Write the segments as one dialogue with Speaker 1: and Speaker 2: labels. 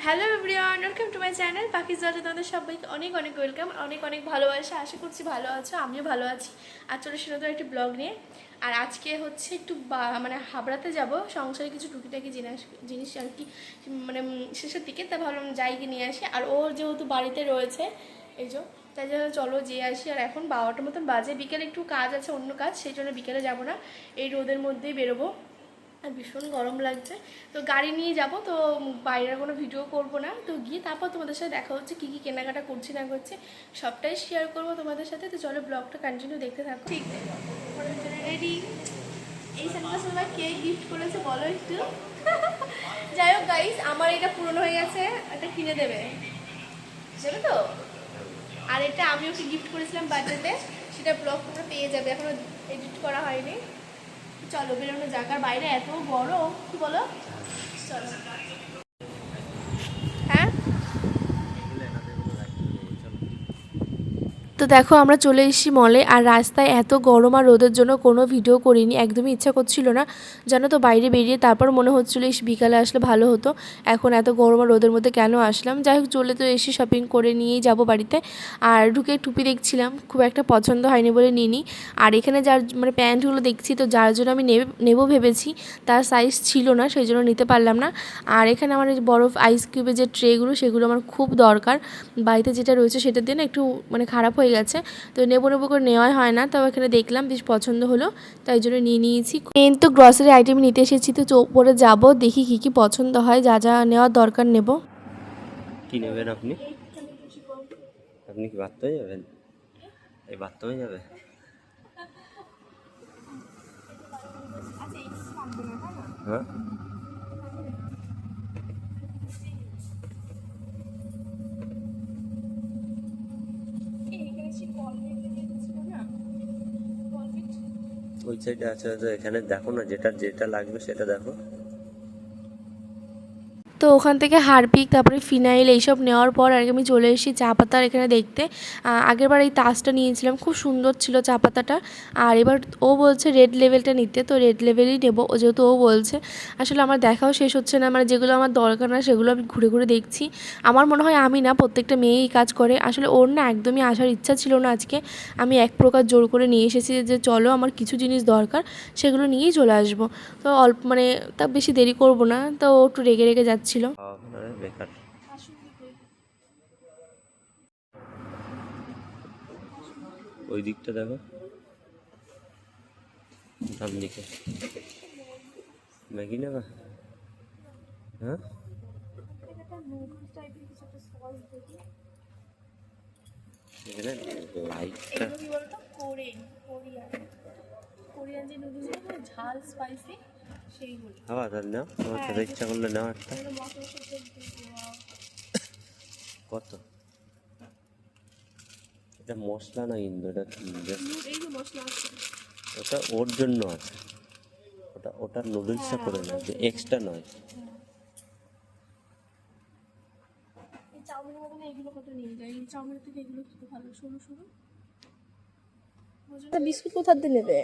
Speaker 1: Hello everyone, welcome to my channel পাখিজ জলটা। তোমাদের সবাইকে অনেক অনেক ওয়েলকাম, অনেক অনেক ভালোবাসা। আশা করছি ভালো আছো, আমিও ভালো আছি। আর চলে এসে নতুন একটি ব্লগ নিয়ে। আর আজকে হচ্ছে একটু মানে হাবড়াতে যাব, সংসারে কিছু টুকিটাকি জিনিস আর কি, মানে শেষের দিকে। তা ভাবলাম যাই গিয়ে নিয়ে আসি। আর ওর যেহেতু বাড়িতে রয়েছে এই যে, তাই জন্য চলো যেয়ে আসি। আর এখন 12টার মতন বাজে, বিকেলে একটু কাজ আছে, অন্য কাজ, সেই জন্য বিকেলে যাবো না, এই রোদের মধ্যেই বেরোবো। আর ভীষণ গরম লাগছে, তো গাড়ি নিয়ে যাব, তো বাইরের কোনো ভিডিও করব না। তো গিয়ে তারপর তোমাদের সাথে দেখা হচ্ছে, কী কী কেনাকাটা করছি না করছি সবটাই শেয়ার করব তোমাদের সাথে। তো চলো ব্লগটা কন্টিনিউ দেখতে থাকো। ঠিক রেডি। এই সানগ্লাস আমার কে গিফট করেছে বলো একটু? যাই হোক গাইস, আমার এটা পুরনো হয়ে গেছে, এটা কিনে দেবে দেবে তো। আর এটা আমি ওকে গিফট করেছিলাম বার্থডেতে, সেটা ব্লগ তোমরা পেয়ে যাবে, এখনো এডিট করা হয়নি। চলো বেরোনো যাক। আর বাইরে এত গরম, কি বলো? চলো। হ্যাঁ, তো দেখো আমরা চলে এসেছি মলে। আর রাস্তায় এত গরম আর রোদের জন্য কোনো ভিডিও করিনি, একদমই ইচ্ছা করছিল না জানো তো বাইরে বেরিয়ে। তারপর মনে হচ্ছিলো এই বিকালে আসলে ভালো হতো, এখন এত গরম আর রোদের মধ্যে কেন আসলাম। যাই হোক, চলে তো এসে শপিং করে নিয়েই যাব বাড়িতে। আর ঢুকে টুপি দেখছিলাম, খুব একটা পছন্দ হয়নি বলে নিইনি। আর এখানে যার মানে প্যান্টগুলো দেখছি, তো যার জন্য আমি নেবো ভেবেছি, তার সাইজ ছিল না, সেই জন্য নিতে পারলাম না। আর এখানে আমার এই বরফ আইস কিউবের যে ট্রেগুলো, সেগুলো আমার খুব দরকার। বাড়িতে যেটা রয়েছে সেটা দিয়ে না একটু মানে খারাপ হয়ে গেছে, তো নেবো করে নেওয়াই হয় না। তো এখানে দেখলাম বেশ পছন্দ হলো, তাই জন্য নিয়ে নিয়েছি। মেন তো গ্রসারি আইটেম নিতে এসেছি, তো ওপরে যাব, দেখি কী কী পছন্দ হয়, যা যা নেওয়ার দরকার নেব।
Speaker 2: কি নেবেন আপনি? আপনি কি বাথরুমে যাবেন? এই বাথরুমে যাবে? হ্যাঁ, ওই সাইডে আছে, এখানে দেখো না, যেটা যেটা লাগবে সেটা দেখো।
Speaker 1: তো ওখান থেকে হারপিক, তারপরে ফিনাইল এইসব নেওয়ার পর আর আমি চলে এসেছি চা পাতার এখানে দেখতে। আগেরবার এই তাজটা নিয়েছিলাম, খুব সুন্দর ছিল চা পাতাটা। আর এবার ও বলছে রেড লেভেলটা নিতে, তো রেড লেভেলই নেবো, যেহেতু ও বলছে। আসলে আমার দেখাও শেষ হচ্ছে না, মানে যেগুলো আমার দরকার না সেগুলো আমি ঘুরে ঘুরে দেখছি। আমার মনে হয় আমি না, প্রত্যেকটা মেয়েই কাজ করে। আসলে ওর না একদমই আসার ইচ্ছা ছিল না আজকে, আমি এক প্রকার জোর করে নিয়ে এসেছি যে চলো আমার কিছু জিনিস দরকার, সেগুলো নিয়েই চলে আসবো। তো অল্প মানে তা বেশি দেরি করব না, তো ও একটু রেগে রেগে যাচ্ছিল।
Speaker 2: বেকার। ওই দিকটা দেখো, ডান দিকে। ম্যাগি নেবা? হ্যাঁ, এখানে লাইটটা
Speaker 1: কোরিয়ান যে নুডলসগুলো ঝাল স্পাইসি সেইগুলো।
Speaker 2: খাওয়া তাহলে নাও, তোমার খেতে ইচ্ছা করলে নাও একটা। কত? এটা মশলা না কিন্তু, এটা
Speaker 1: এই যে মশলা আছে,
Speaker 2: ওটা ওর জন্য আছে, ওটা ওটার নুডলসটা করে না, যে এক্সট্রা নয়।
Speaker 1: এই চাউমিনের মতন এইগুলো কত নিয়ে যায়, এই চাউমিনের থেকে এগুলো খেতে ভালো, সরু সরু। বিস্কুট কোথার দিয়ে নেবে?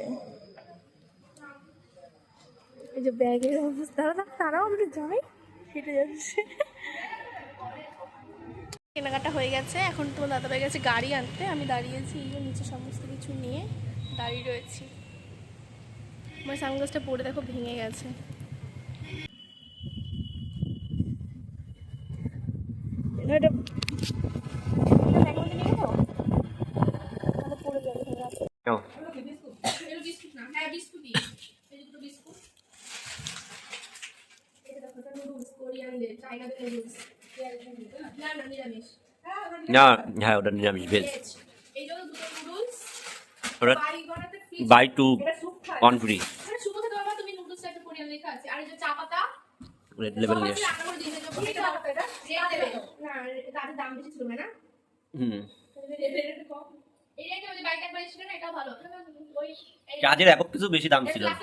Speaker 1: এই যে ব্যাগের অবস্থা, তারাও আমরা যাই হেঁটে যাচ্ছে। কেনাকাটা হয়ে গেছে, এখন তো দাদা গেছে গাড়ি আনতে, আমি দাঁড়িয়েছি এই যে নিচে সমস্ত কিছু নিয়ে দাঁড়িয়ে রয়েছি। আমার সানগ্লাসটা পরে দেখো ভেঙে গেছে।
Speaker 2: না, হ্যাঁ ওটা নিরামিষ ভেজ। ওটা buy two on free. Red level নিয়ে কাজের একক কিছু বেশি দাম ছিল না।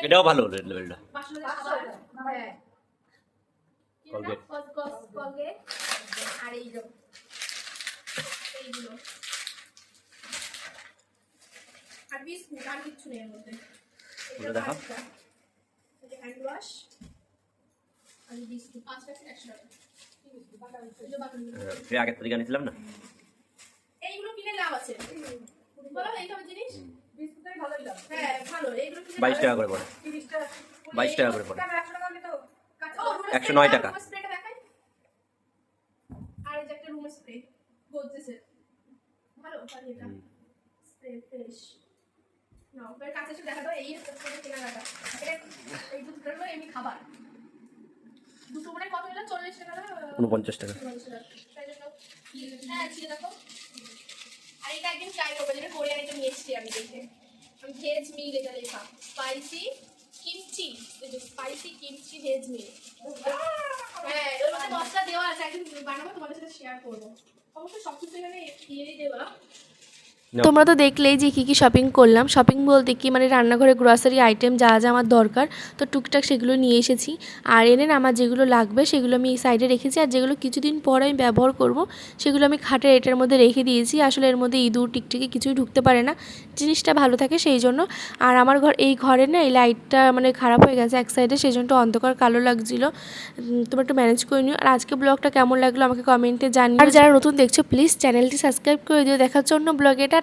Speaker 2: এটাও ভালো রেড লেভেলটা। কলগেট
Speaker 1: আর এইগুলো আর বিস্কুট, আর কিচ্ছু নেই এর মধ্যে।
Speaker 2: ওটা দেখো,
Speaker 1: হ্যান্ড ওয়াশ, আর এই বিস্কুট 5 প্যাকেট 100 টাকা। এগুলো বাটালি।
Speaker 2: সে আগের তারিখে আনিছিলাম না।
Speaker 1: এইগুলো কিনে লাভ আছে বলো এই সব জিনিস বিস্কুটের ভালো লাভ। হ্যাঁ ভালো এইগুলো কিনে
Speaker 2: 22 টাকা করে পড়ে।
Speaker 1: 30 টাকা
Speaker 2: 22 টাকা করে পড়ে।
Speaker 1: 100 টাকা হলে তো
Speaker 2: 109 টাকা।
Speaker 1: স্প্রেটা দেখাই। আর এই যে একটা রুম স্প্রে গোদরেজের ভালো পারি এটা স্প্রে ফ্রেশ নাও পরে কাছে এসে দেখা দাও এই স্প্রে কেনাকাটা এটা এই দুটো হলো এমনি খাবার দুটো মানে কত হলো 40 টাকা না
Speaker 2: 49 টাকা।
Speaker 1: 49 টাকা তাই জন্য হ্যাঁ ঠিক দেখো আর এটা একদিন ট্রাই করবো যেটা কোরিয়ান এটা নিয়ে এসেছি আমি দেখে আমি ভেজ মিল এটা লেখা স্পাইসি কিমচি এই যে স্পাইসি কিমচি ভেজ মিল হ্যাঁ ওর মধ্যে মশলা দেওয়া আছে একদিন বানাবো তোমাদের সাথে শেয়ার করবো অবশ্যই সব কিছু এখানে দিয়ে দেওয়া। তোমরা তো দেখলেই যে কী কী শপিং করলাম। শপিং বলতে কি মানে রান্নাঘরে গ্রসারি আইটেম যা যা আমার দরকার তো টুকটাক সেগুলো নিয়ে এসেছি। আর এনে না আমার যেগুলো লাগবে সেগুলো আমি এই সাইডে রেখেছি আর যেগুলো কিছুদিন পর আমি ব্যবহার করব সেগুলো আমি খাটের এটার মধ্যে রেখে দিয়েছি। আসলে এর মধ্যে ইঁদুর টিকটিকি কিছুই ঢুকতে পারে না, জিনিসটা ভালো থাকে সেই জন্য। আর আমার এই ঘরে না এই লাইটটা মানে খারাপ হয়ে গেছে এক সাইডে, সেই জন্য অন্ধকার কালো লাগছিলো। তোমরা একটু ম্যানেজ করে নিও। আর আজকে ব্লগটা কেমন লাগলো আমাকে কমেন্টে জানিও। আর যারা নতুন দেখছো প্লিজ চ্যানেলটি সাবস্ক্রাইব করে দিও। দেখার জন্য ব্লগে টাটা।